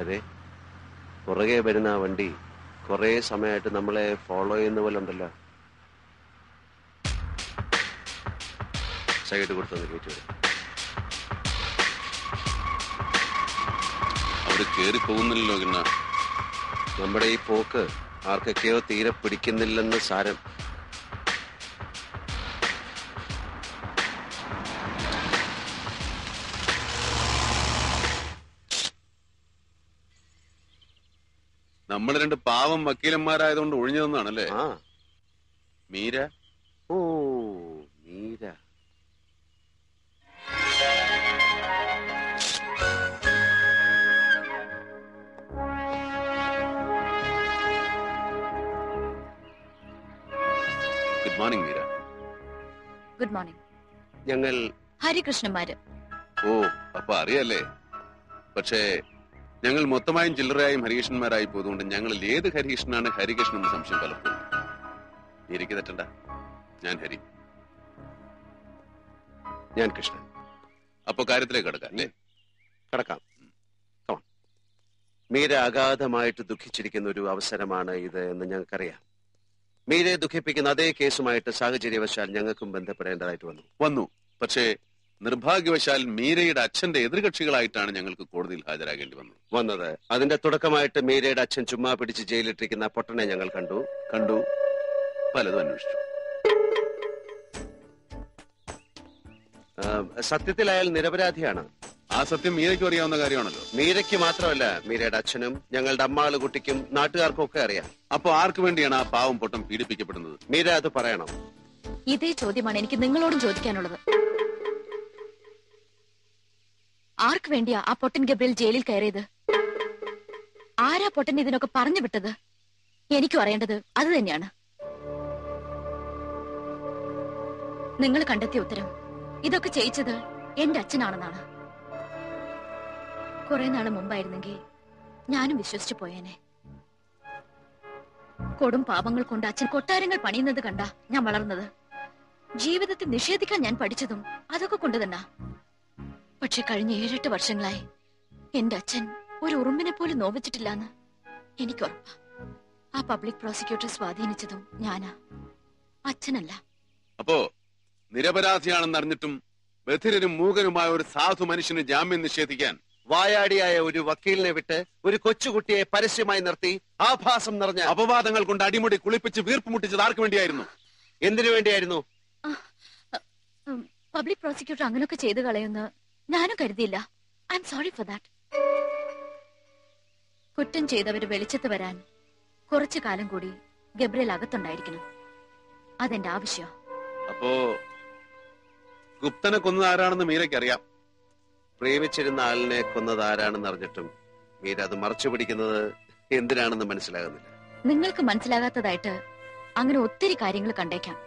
അതെ, പുറകെ വരുന്ന ആ വണ്ടി കുറെ സമയമായിട്ട് നമ്മളെ ഫോളോ ചെയ്യുന്ന പോലെ ഉണ്ടല്ലോ. സൈഡ് കൊടുത്തൊന്ന് കയറ്റി വരും. അവര് കേറി പോകുന്നില്ലല്ലോ. പിന്നെ നമ്മുടെ ഈ പോക്ക് ആർക്കൊക്കെയോ തീരെ പിടിക്കുന്നില്ലെന്ന് സാരം. നമ്മൾ രണ്ട് പാവം വക്കീലന്മാരായതുകൊണ്ട് ഒഴിഞ്ഞു തന്നാണല്ലേ. ആ, മീര. ഓ Meera. Good morning Meera. Good morning. ഞങ്ങൾ ഹരികൃഷ്ണന്മാര്. ഓ, അപ്പൊ അറിയല്ലേ. പക്ഷേ ഞങ്ങൾ മൊത്തമായും ചില്ലറയായും ഹരികൃഷ്ണന്മാരായി പോയതുകൊണ്ട് ഞങ്ങളിൽ ഏത് ഹരികൃഷ്ണനാണ് ഹരികൃഷ്ണൻ എന്ന് സംശയം പലപ്പോഴും. എനിക്ക് തെറ്റണ്ട. ഞാൻ ഹരി. ഞാൻ കൃഷ്ണൻ. അപ്പൊ കാര്യത്തിലേക്ക് കടക്കാം അല്ലേ? കടക്കാം. മീര അഗാധമായിട്ട് ദുഃഖിച്ചിരിക്കുന്ന ഒരു അവസരമാണ് ഇത് എന്ന് ഞങ്ങൾക്കറിയാം. മീരയെ ദുഃഖിപ്പിക്കുന്ന അതേ കേസുമായിട്ട് സാഹചര്യവശാൽ ഞങ്ങൾക്കും ബന്ധപ്പെടേണ്ടതായിട്ട് വന്നു. പക്ഷേ നിർഭാഗ്യവശാൽ മീരയുടെ അച്ഛന്റെ എതിർകക്ഷികളായിട്ടാണ് ഞങ്ങൾക്ക് കോടതിയിൽ ഹാജരാകേണ്ടി വന്നത്. അതിന്റെ തുടക്കമായിട്ട് മീരയുടെ അച്ഛൻ ചുമ്മാ പിടിച്ച് ജയിലിട്ടിരിക്കുന്ന പൊട്ടനെ ഞങ്ങൾ കണ്ടു. പലതും അന്വേഷിച്ചു. സത്യത്തിൽ അയാൾ നിരപരാധിയാണ്. ആ സത്യം മീരയ്ക്കും അറിയാവുന്ന കാര്യമാണല്ലോ. മീരയ്ക്ക് മാത്രമല്ല, മീരയുടെ അച്ഛനും ഞങ്ങളുടെ അമ്മാളുകുട്ടിക്കും നാട്ടുകാർക്കും ഒക്കെ അറിയാം. അപ്പൊ ആർക്ക് വേണ്ടിയാണ് ആ പാവം പൊട്ടം പീഡിപ്പിക്കപ്പെടുന്നത്? മീര അത് പറയണം. ഇതേ ചോദ്യമാണ് എനിക്ക് നിങ്ങളോടും ചോദിക്കാനുള്ളത്. ആർക്ക് വേണ്ടിയാ ആ പൊട്ടൻ ഗബ്രിയേൽ ജയിലിൽ കയറിയത്? ആരാ പൊട്ടൻ ഇതിനൊക്കെ പറഞ്ഞു വിട്ടത്? എനിക്കും അറിയേണ്ടത് അത് തന്നെയാണ്. നിങ്ങൾ കണ്ടെത്തിയ ഉത്തരം ഇതൊക്കെ ചെയ്യിച്ചത് എന്റെ അച്ഛനാണെന്നാണ്. കുറെ നാള് മുമ്പായിരുന്നെങ്കിൽ ഞാനും വിശ്വസിച്ചു പോയേനെ. കൊടും പാപങ്ങൾ കൊണ്ട് അച്ഛൻ കൊട്ടാരങ്ങൾ പണിയുന്നത് കണ്ടാ ഞാൻ വളർന്നത്. ജീവിതത്തെ നിഷേധിക്കാൻ ഞാൻ പഠിച്ചതും അതൊക്കെ കൊണ്ട് തന്നെ. പക്ഷെ കഴിഞ്ഞ 7-8 വർഷങ്ങളായി എന്റെ അച്ഛൻ ഒരു ഉറുമ്പിനെ പോലും നോവിച്ചിട്ടില്ലാന്ന് എനിക്കുറപ്പാ. ആ പബ്ലിക് പ്രോസിക്യൂട്ടർ സ്വാധീനിച്ചതും ഞാനാ, അച്ഛനല്ല. അപ്പോ നിരപരാധിയാണെന്നറിഞ്ഞിട്ടും ബധിരനും മൂകനുമായ ഒരു സാധു മനുഷ്യന് ജാമ്യം നിഷേധിക്കാൻ വായാടിയായ ഒരു വക്കീലിനെ വിട്ട് ഒരു കൊച്ചുകുട്ടിയെ പരസ്യമായി നിർത്തി ആഭാസം നിറഞ്ഞ അപവാദങ്ങൾ കൊണ്ട് അടിമുടി കുളിപ്പിച്ച് വീർപ്പ് മുട്ടിച്ചത് ആർക്ക് വേണ്ടിയായിരുന്നു? എന്തിനു വേണ്ടിയായിരുന്നു? പബ്ലിക് പ്രോസിക്യൂട്ടർ അങ്ങനൊക്കെ ചെയ്തു കളയുന്ന ഞാനും കരുതിയില്ല. I am sorry for that. കുറ്റം ചെയ്തവര് വെളിച്ചത്ത് വരാൻ കുറച്ചു കാലം കൂടി ഗബ്രിയേൽ അകത്തുണ്ടായിരിക്കണം. അതെന്റെ ആവശ്യം. അപ്പോ ഗുപ്തനെ കൊന്നത് ആരാണെന്ന് മീരയ്ക്ക് അറിയാം. പ്രേമിച്ചിരുന്ന ആളിനെ കൊന്നത് ആരാണെന്ന് അറിഞ്ഞിട്ടും മീര അത് മറച്ചു പിടിക്കുന്നത് എന്തിനാണെന്ന് മനസ്സിലാകുന്നില്ല. നിങ്ങൾക്ക് മനസ്സിലാകാത്തതായിട്ട് അങ്ങനെ ഒത്തിരി കാര്യങ്ങൾ കണ്ടേക്കാം.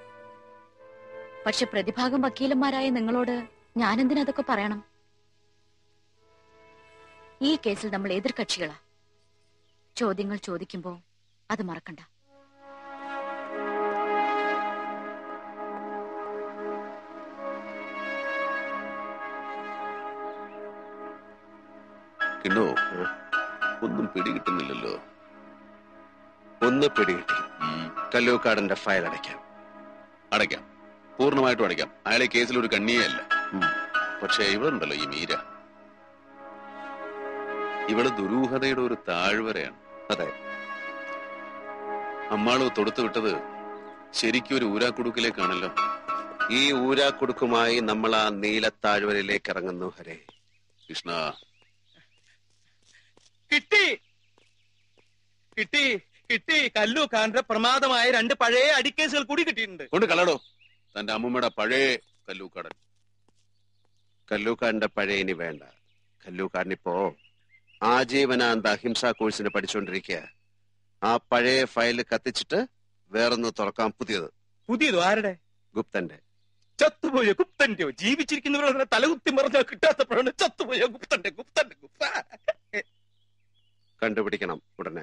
പക്ഷെ പ്രതിഭാഗം വക്കീലന്മാരായ നിങ്ങളോട് ഞാനെന്തിനതൊക്കെ പറയണം? ഈ കേസിൽ നമ്മൾ എതിർകക്ഷികളാ. ചോദ്യങ്ങൾ ചോദിക്കുമ്പോ അത് മറക്കണ്ട. കിണ്ണോ, ഒന്നും പിടികിട്ടുന്നില്ലല്ലോ. ഒന്ന് പിടികിട്ടി. കല്ലൂക്കാടന്റെ ഫയൽ അടയ്ക്കാം, പൂർണ്ണമായിട്ടും അടയ്ക്കാം. അയാളെ കേസിൽ ഒരു കണ്ണിയേ അല്ല. പക്ഷെ ഇവളുണ്ടല്ലോ ഈ മീര, ഇവള് ദുരൂഹതയുടെ ഒരു താഴ്വരയാണ്. അതെ, അമ്മാള് തൊടുത്തു വിട്ടത് ശരിക്കും ഒരു ഊരാക്കുടുക്കിലേക്കാണല്ലോ. ഈ ഊരാക്കുടുക്കുമായി നമ്മൾ ആ നീലത്താഴ്വരയിലേക്ക് ഇറങ്ങുന്നു. ഹരേ കൃഷ്ണ. കിട്ടി കിട്ടി കിട്ടി കല്ലൂക്കാരന്റെ പ്രമാദമായ 2 പഴയ അടിക്കേസുകൾ കൂടി കിട്ടിയിട്ടുണ്ട്. കൊണ്ട് കളടോ തന്റെ അമ്മൂമ്മയുടെ പഴയ കല്ലൂക്കാടൻ. കല്ലൂക്കാരന്റെ പഴയ ഇനി വേണ്ട. കല്ലൂക്കാരനിപ്പോ ആജീവനാന്ത അഹിംസാ കോഴ്സിന് പഠിച്ചുകൊണ്ടിരിക്കുക. ആ പഴയ ഫയല് കത്തിച്ചിട്ട് വേറൊന്ന് തുറക്കാം. പുതിയതോ? ആരുടെ? ഗുപ്തന്റെ. ചത്തുപോയ ഗുപ്തന്റെയോ? ജീവിച്ചിരിക്കുന്നവരുടെ തലകുത്തി മറിഞ്ഞാൽ കിട്ടാത്തപ്പോഴാണ് ചത്തുപോയ ഗുപ്തന്റെ ഗുപ്ത കണ്ടുപിടിക്കണം ഉടനെ.